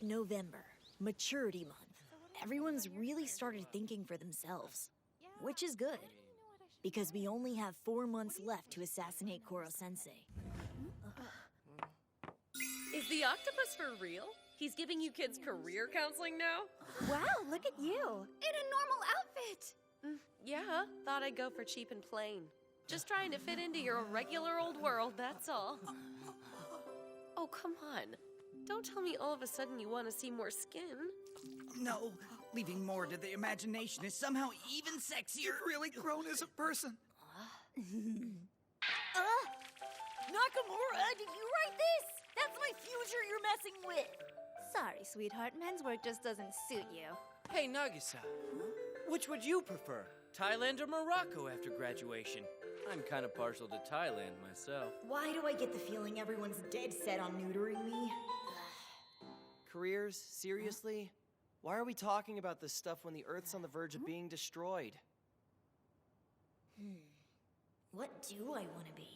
November, maturity month. Everyone's really started thinking for themselves, which is good, because we only have 4 months left to assassinate Koro-sensei. Is the octopus for real? He's giving you kids career counseling now? Wow, look at you! In a normal outfit! Yeah, thought I'd go for cheap and plain. Just trying to fit into your regular old world, that's all. Oh, come on. Don't tell me all of a sudden you want to see more skin. No, leaving more to the imagination is somehow even sexier. You've really grown as a person. Nakamura, did you write this? That's my future you're messing with. Sorry, sweetheart. Men's work just doesn't suit you. Hey, Nagisa. Which would you prefer, Thailand or Morocco after graduation? I'm kind of partial to Thailand myself. Why do I get the feeling everyone's dead set on neutering me? Careers? Seriously? Why are we talking about this stuff when the Earth's on the verge of being destroyed? What do I want to be?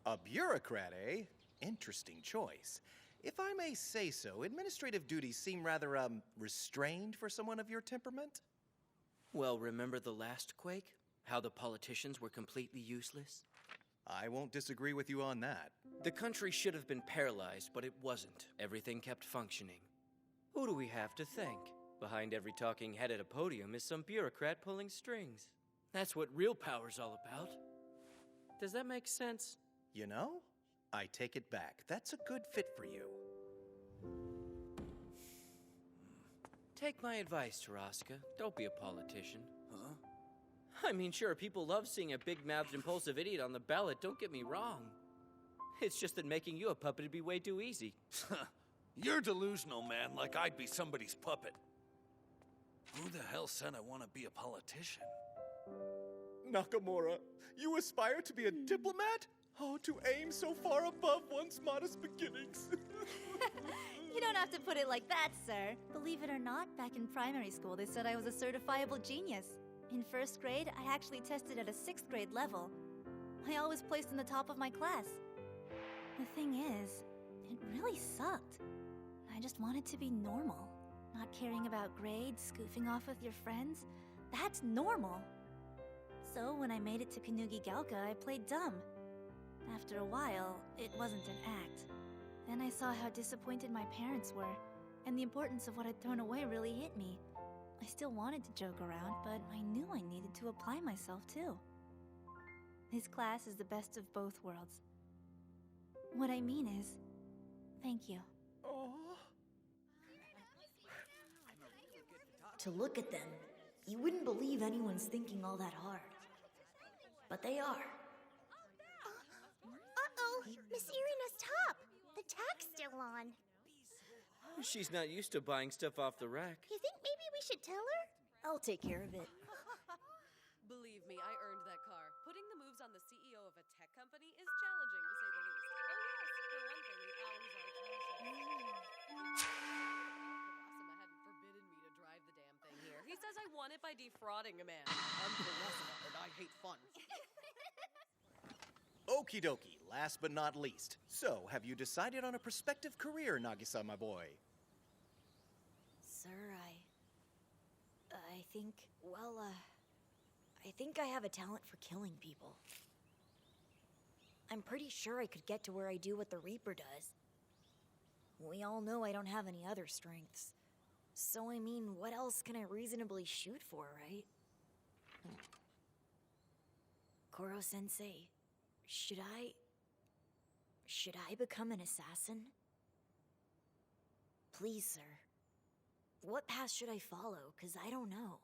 A bureaucrat, eh? Interesting choice. If I may say so, administrative duties seem rather, restrained for someone of your temperament? Well, remember the last quake? How the politicians were completely useless? I won't disagree with you on that. The country should have been paralyzed, but it wasn't. Everything kept functioning. Who do we have to thank? Behind every talking head at a podium is some bureaucrat pulling strings. That's what real power's all about. Does that make sense? You know, I take it back. That's a good fit for you. Take my advice, Taraska. Don't be a politician. Huh? I mean, sure, people love seeing a big-mouthed, impulsive idiot on the ballot, don't get me wrong. It's just that making you a puppet would be way too easy. You're delusional, man, like I'd be somebody's puppet. Who the hell said I want to be a politician? Nakamura, you aspire to be a diplomat? Oh, to aim so far above one's modest beginnings. You don't have to put it like that, sir. Believe it or not, back in primary school, they said I was a certifiable genius. In first grade, I actually tested at a 6th grade level. I always placed in the top of my class. The thing is, it really sucked. I just wanted to be normal. Not caring about grades, goofing off with your friends. That's normal. So when I made it to Kanugi Galka, I played dumb. After a while, it wasn't an act. Then I saw how disappointed my parents were, and the importance of what I'd thrown away really hit me. I still wanted to joke around, but I knew I needed to apply myself too. This class is the best of both worlds. What I mean is, thank you. Oh. To look at them, you wouldn't believe anyone's thinking all that hard. But they are. Uh-oh, Miss Irina's top. The tag's still on. She's not used to buying stuff off the rack. You think maybe we should tell her? I'll take care of it. Believe me, I earned that car. Putting the moves on the CEO of a tech company is challenging, to say the least. Oh yes, for one thing, the hours are atrocious. Kurasama hadn't forbidden me to drive the damn thing here. He says I won it by defrauding a man. I'm Kurasama, and I hate fun. Okie dokie, last but not least. So, have you decided on a prospective career, Nagisa, my boy? Sir, I think, I think I have a talent for killing people. I'm pretty sure I could get to where I do what the Reaper does. We all know I don't have any other strengths. So, I mean, what else can I reasonably shoot for, right? Koro-sensei, should I become an assassin? Please, sir. What path should I follow? 'Cause I don't know.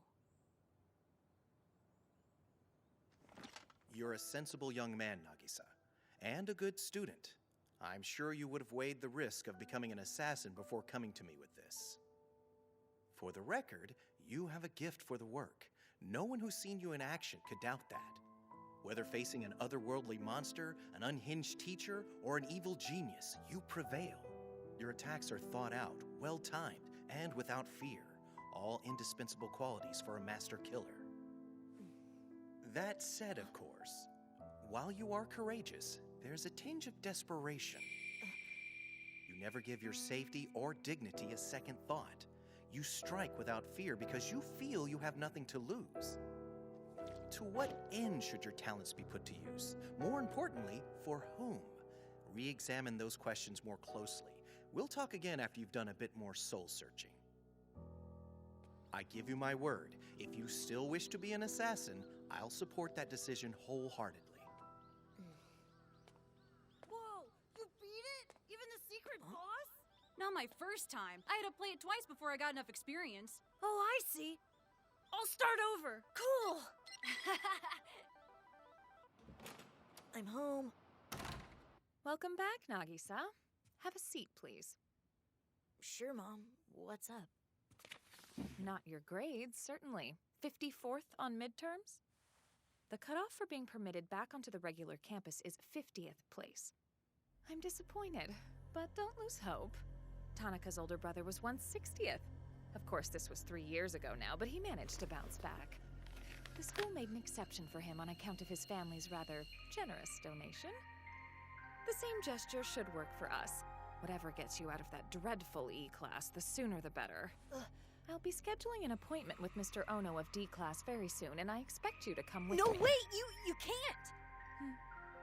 You're a sensible young man, Nagisa, and a good student. I'm sure you would have weighed the risk of becoming an assassin before coming to me with this. For the record, you have a gift for the work. No one who's seen you in action could doubt that. Whether facing an otherworldly monster, an unhinged teacher, or an evil genius, you prevail. Your attacks are thought out, well-timed, and without fear. All indispensable qualities for a master killer. That said, of course, while you are courageous, there's a tinge of desperation. You never give your safety or dignity a second thought. You strike without fear because you feel you have nothing to lose. To what end should your talents be put to use? More importantly, for whom? Re-examine those questions more closely. We'll talk again after you've done a bit more soul-searching. I give you my word, if you still wish to be an assassin, I'll support that decision wholeheartedly. Whoa! You beat it? Even the secret boss? Not my first time. I had to play it twice before I got enough experience. Oh, I see. I'll start over. Cool! I'm home. Welcome back, Nagisa. Have a seat, please. Sure, Mom. What's up? Not your grades, certainly. 54th on midterms? The cutoff for being permitted back onto the regular campus is 50th place. I'm disappointed, but don't lose hope. Tanaka's older brother was once 60th. Of course, this was 3 years ago now, but he managed to bounce back. The school made an exception for him on account of his family's rather generous donation. The same gesture should work for us. Whatever gets you out of that dreadful E-class, the sooner the better. I'll be scheduling an appointment with Mr. Ono of D-class very soon, and I expect you to come with me. No, wait! You can't!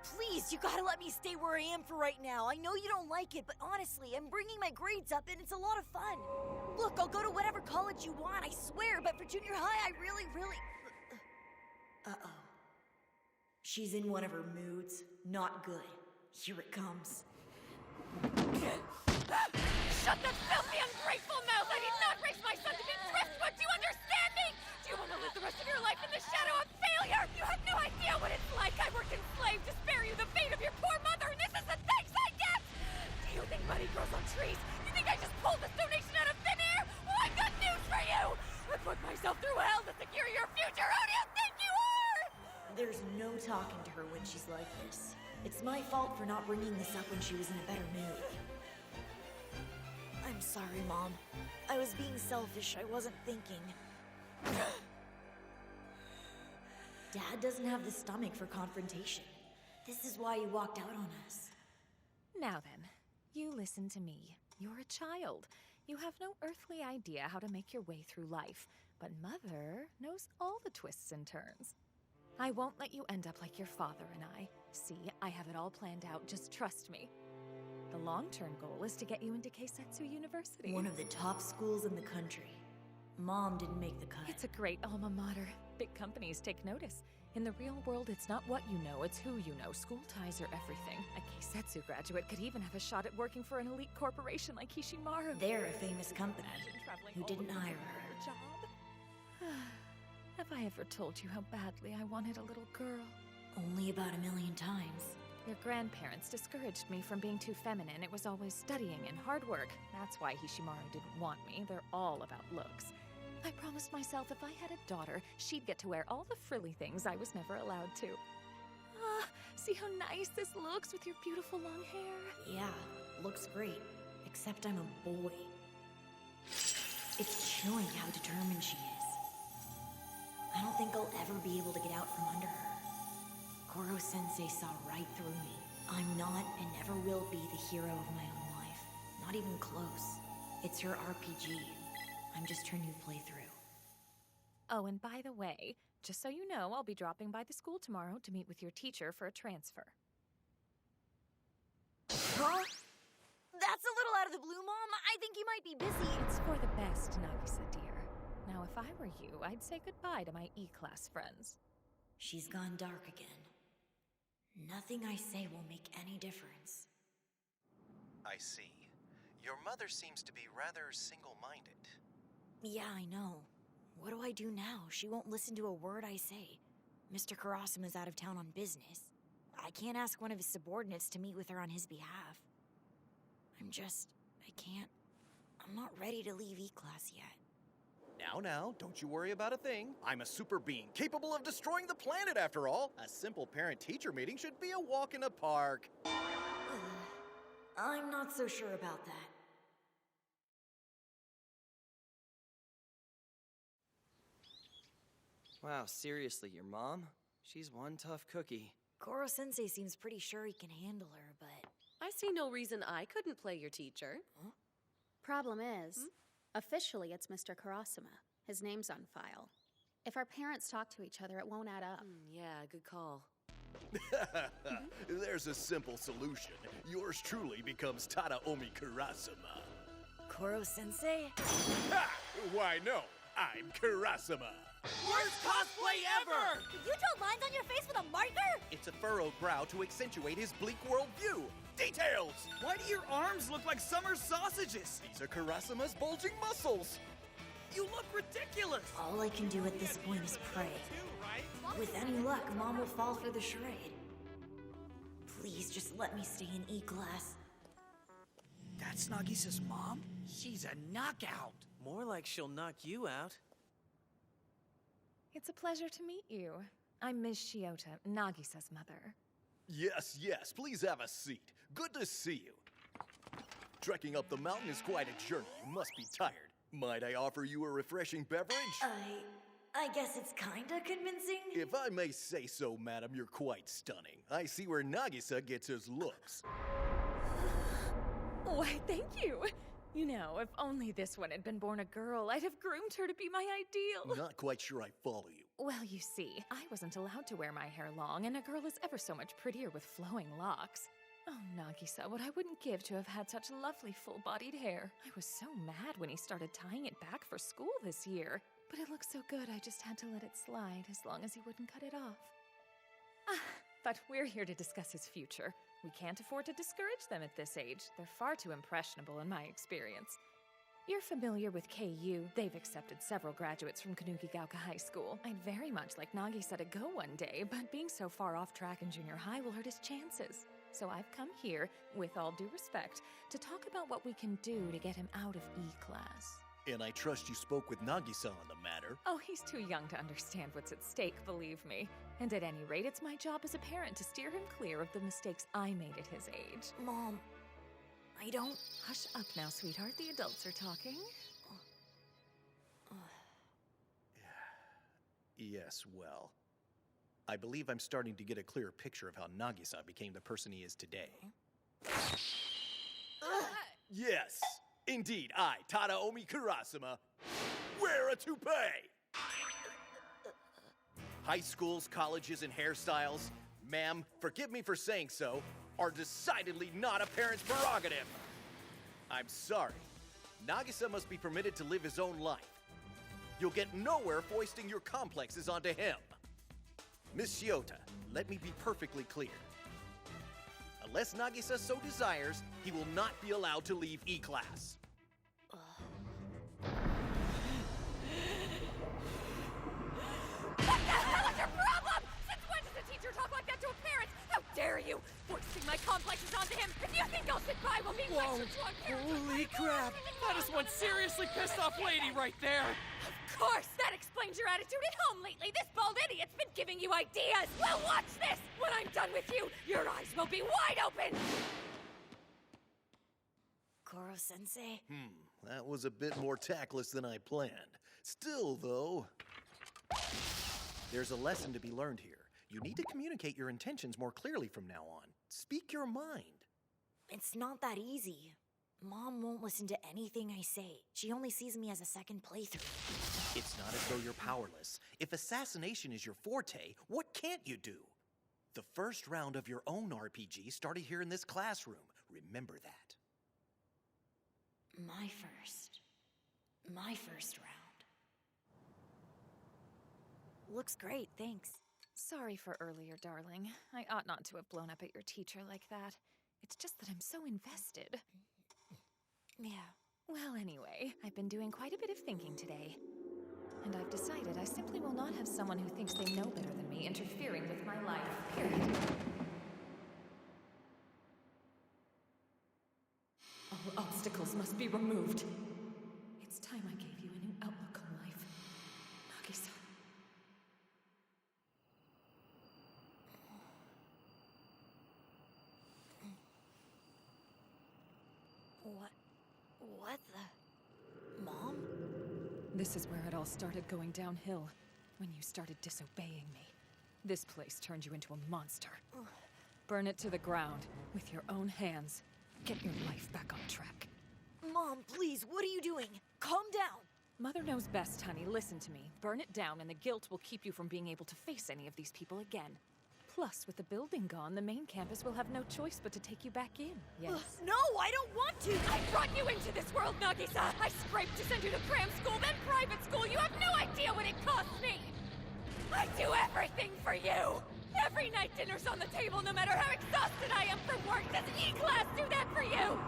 Please, you gotta let me stay where I am for right now. I know you don't like it, but honestly, I'm bringing my grades up, and it's a lot of fun. Look, I'll go to whatever college you want, I swear, but for junior high, I really... Uh-oh. She's in one of her moods. Not good. Here it comes. Shut that filthy, ungrateful mouth! I did not raise my son to be driftwood! Do you understand me? Do you want to live the rest of your life in the shadow of failure? You have no idea what it's like! I worked enslaved to spare you the fate of your poor mother, and this is the thanks I get! Do you think money grows on trees? You think I just pulled this donation out of thin air? Well, I've got news for you! I put myself through hell to secure your future! Who do you think you are? There's no talking to her when she's like this. It's my fault for not bringing this up when she was in a better mood. I'm sorry, Mom. I was being selfish. I wasn't thinking. Dad doesn't have the stomach for confrontation. This is why he walked out on us. Now then, you listen to me. You're a child. You have no earthly idea how to make your way through life, but Mother knows all the twists and turns. I won't let you end up like your father and I. See, I have it all planned out, just trust me. The long-term goal is to get you into Kyoushitsu University. One of the top schools in the country. Mom didn't make the cut. It's a great alma mater. Big companies take notice. In the real world, it's not what you know, it's who you know. School ties are everything. A Kyoushitsu graduate could even have a shot at working for an elite corporation like Kishimaru. They're a famous company who didn't hire her. Job. Have I ever told you how badly I wanted a little girl? Only about 1,000,000 times. Your grandparents discouraged me from being too feminine. It was always studying and hard work. That's why Hishimaru didn't want me. They're all about looks. I promised myself if I had a daughter, she'd get to wear all the frilly things I was never allowed to. Ah, see how nice this looks with your beautiful long hair? Yeah, looks great. Except I'm a boy. It's chilling how determined she is. I don't think I'll ever be able to get out from under her. Koro-sensei saw right through me. I'm not and never will be the hero of my own life. Not even close. It's her RPG. I'm just her new playthrough. Oh, and by the way, just so you know, I'll be dropping by the school tomorrow to meet with your teacher for a transfer. Huh? That's a little out of the blue, Mom. I think you might be busy. It's for the best, Nagisa, dear. Now, if I were you, I'd say goodbye to my E-class friends. She's gone dark again. Nothing I say will make any difference. I see. Your mother seems to be rather single-minded. Yeah, I know. What do I do now? She won't listen to a word I say. Mr. Karasuma's out of town on business. I can't ask one of his subordinates to meet with her on his behalf. I can't. I'm not ready to leave E-class yet. Now, don't you worry about a thing. I'm a super being, capable of destroying the planet after all. A simple parent-teacher meeting should be a walk in the park. I'm not so sure about that. Wow, seriously, your mom? She's one tough cookie. Koro-sensei seems pretty sure he can handle her, but... I see no reason I couldn't play your teacher. Huh? Problem is, officially it's Mr. Karasuma. His name's on file. If our parents talk to each other, it won't add up. Yeah, good call. There's a simple solution. Yours truly becomes Tadaomi Karasuma. Koro-sensei? Ha! Why no, I'm Karasuma. Worst cosplay ever! Did you draw lines on your face with a marker? It's a furrowed brow to accentuate his bleak worldview. Details! Why do your arms look like summer sausages? These are Karasuma's bulging muscles. You look ridiculous! All I can do at this point is pray. With any luck, Mom will fall for the charade. Please, just let me stay in E-class. That's Nagisa's mom? She's a knockout. More like she'll knock you out. It's a pleasure to meet you. I'm Ms. Shiota, Nagisa's mother. Yes, please have a seat. Good to see you. Trekking up the mountain is quite a journey. You must be tired. Might I offer you a refreshing beverage? I guess it's kinda convincing. If I may say so, madam, you're quite stunning. I see where Nagisa gets his looks. Why, thank you. You know, if only this one had been born a girl, I'd have groomed her to be my ideal. Not quite sure I follow you. Well, you see, I wasn't allowed to wear my hair long, and a girl is ever so much prettier with flowing locks. Oh, Nagisa, what I wouldn't give to have had such lovely full-bodied hair. I was so mad when he started tying it back for school this year. But it looked so good, I just had to let it slide as long as he wouldn't cut it off. But we're here to discuss his future. We can't afford to discourage them at this age. They're far too impressionable in my experience. You're familiar with KU. They've accepted several graduates from Kanukigaoka High School. I'd very much like Nagisa to go one day, but being so far off track in junior high will hurt his chances. So I've come here, with all due respect, to talk about what we can do to get him out of E-class. And I trust you spoke with Nagisa on the matter. Oh, he's too young to understand what's at stake, believe me. And at any rate, it's my job as a parent to steer him clear of the mistakes I made at his age. Mom, I don't... Hush up now, sweetheart. The adults are talking. Yes, well, I believe I'm starting to get a clearer picture of how Nagisa became the person he is today. Yes, indeed, I, Tadaomi Karasuma, wear a toupee! High schools, colleges, and hairstyles, ma'am, forgive me for saying so, are decidedly not a parent's prerogative. I'm sorry. Nagisa must be permitted to live his own life. You'll get nowhere foisting your complexes onto him. Miss Shiota, let me be perfectly clear. Unless Nagisa so desires, he will not be allowed to leave E-class. What the hell is your problem? Since when does a teacher talk like that to a parent? How dare you? For my complexes onto him. If you think I'll sit by while being lectured to on character... Holy crap! That is one seriously pissed off lady right there! Of course! That explains your attitude at home lately. This bald idiot's been giving you ideas. Well, watch this! When I'm done with you, your eyes will be wide open! Koro-sensei? That was a bit more tactless than I planned. Still, though, there's a lesson to be learned here. You need to communicate your intentions more clearly from now on. Speak your mind. It's not that easy. Mom won't listen to anything I say. She only sees me as a second playthrough. It's not as though you're powerless. If assassination is your forte, what can't you do? The first round of your own RPG started here in this classroom. Remember that. My first round. Looks great, thanks. Sorry for earlier, darling. I ought not to have blown up at your teacher like that. It's just that I'm so invested. Yeah. Well, anyway, I've been doing quite a bit of thinking today. And I've decided I simply will not have someone who thinks they know better than me interfering with my life, period. All obstacles must be removed. It's time I gave you a new outlook on life. Nagisa. What the... Mom? This is where it all started going downhill. When you started disobeying me. This place turned you into a monster. Burn it to the ground with your own hands. Get your life back on track. Mom, please, what are you doing? Calm down! Mother knows best, honey. Listen to me. Burn it down and the guilt will keep you from being able to face any of these people again. Plus, with the building gone, the main campus will have no choice but to take you back in. Yes. No, I don't want to! I brought you into this world, Nagisa! I scraped to send you to cram school, then private school! You have no idea what it cost me! I do everything for you! Every night dinner's on the table, no matter how exhausted I am from work! Does E-Class do that for you?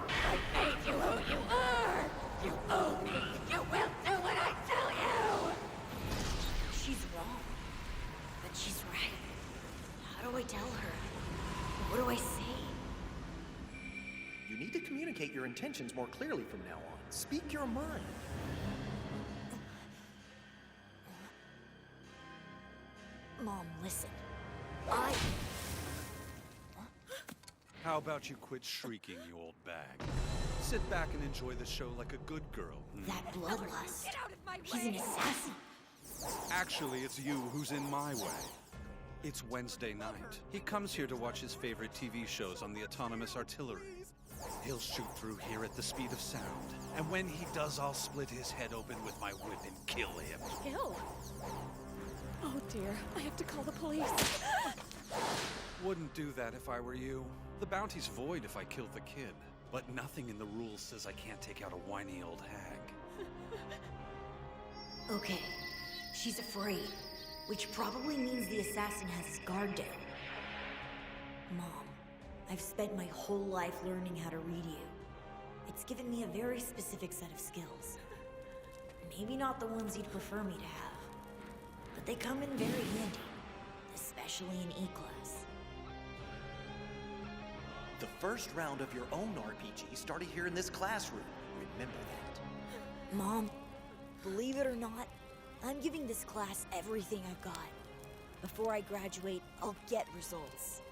I made you who you are! You owe me! You will do what I tell you! She's wrong. But she's right. How do I tell her? What do I say? You need to communicate your intentions more clearly from now on. Speak your mind. Mom, listen. How about you quit shrieking, you old bag? Sit back and enjoy the show like a good girl. That bloodlust. Get out of my He's way! an assassin. Actually, it's you who's in my way. It's Wednesday night. He comes here to watch his favorite TV shows on the autonomous artillery. He'll shoot through here at the speed of sound. And when he does, I'll split his head open with my whip and kill him. Kill? Oh dear, I have to call the police. Wouldn't do that if I were you. The bounty's void if I killed the kid. But nothing in the rules says I can't take out a whiny old hag. Okay, she's afraid. Which probably means the assassin has his guard down. Mom, I've spent my whole life learning how to read you. It's given me a very specific set of skills. Maybe not the ones you'd prefer me to have, but they come in very handy, especially in E-Class. The first round of your own RPG started here in this classroom. Remember that. Mom, believe it or not, I'm giving this class everything I've got. Before I graduate, I'll get results.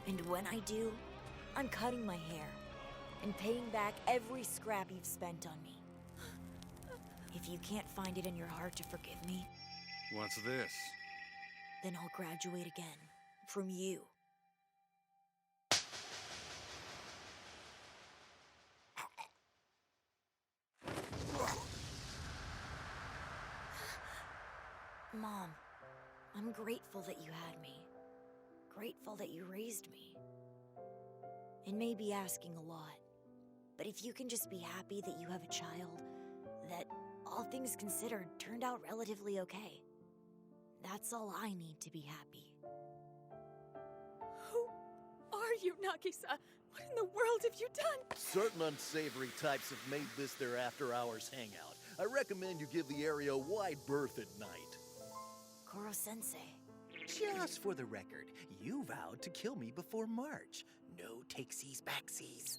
And when I do, I'm cutting my hair and paying back every scrap you've spent on me. If you can't find it in your heart to forgive me, What's this? then I'll graduate again. From you. Mom, I'm grateful that you had me. Grateful that you raised me. It may be asking a lot, but if you can just be happy that you have a child that, all things considered, turned out relatively okay, that's all I need to be happy. Who are you, Nagisa? What in the world have you done? Certain unsavory types have made this their after-hours hangout. I recommend you give the area a wide berth at night. Koro-sensei, Just for the record, you vowed to kill me before March. No takesies backsies.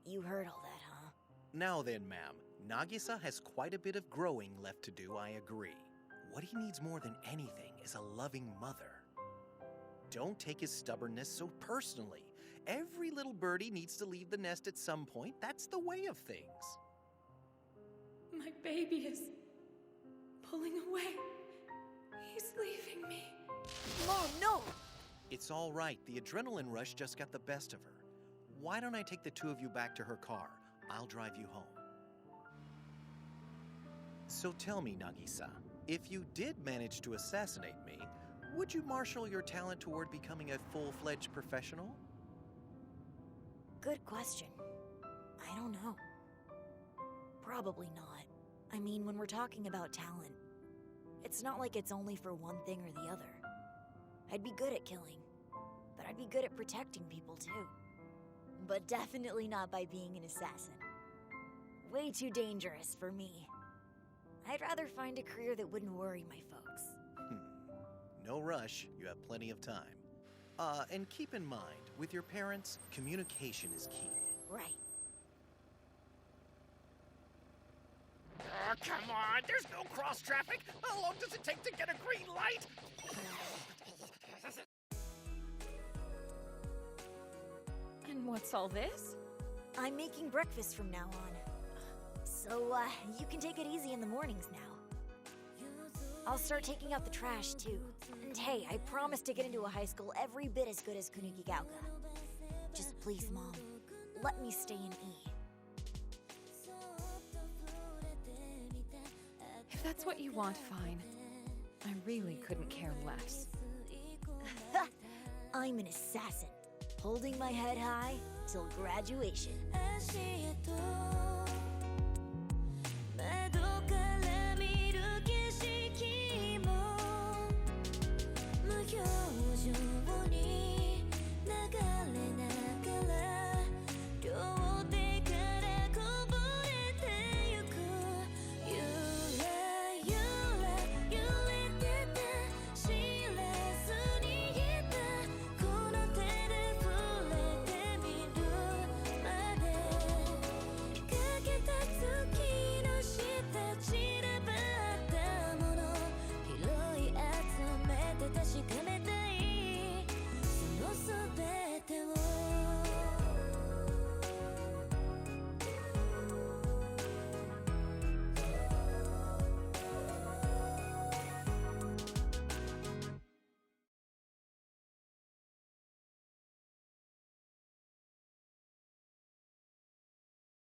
You heard all that, huh? Now then, ma'am, Nagisa has quite a bit of growing left to do, I agree. What he needs more than anything is a loving mother. Don't take his stubbornness so personally. Every little birdie needs to leave the nest at some point. That's the way of things. My baby is pulling away. He's leaving me. Mom, no! It's all right. The adrenaline rush just got the best of her. Why don't I take the two of you back to her car? I'll drive you home. So tell me, Nagisa, if you did manage to assassinate me, would you marshal your talent toward becoming a full-fledged professional? Good question. I don't know. Probably not. I mean, when we're talking about talent, it's not like it's only for one thing or the other. I'd be good at killing, but I'd be good at protecting people too. But definitely not by being an assassin. Way too dangerous for me. I'd rather find a career that wouldn't worry my folks. No rush, you have plenty of time. And keep in mind, with your parents, communication is key. Right. Come on, there's no cross-traffic. How long does it take to get a green light? And what's all this? I'm making breakfast from now on. So, you can take it easy in the mornings now. I'll start taking out the trash, too. And hey, I promise to get into a high school every bit as good as Kunigigauka. Just please, Mom, let me stay in E. If that's what you want, fine. I really couldn't care less. I'm an assassin, holding my head high till graduation.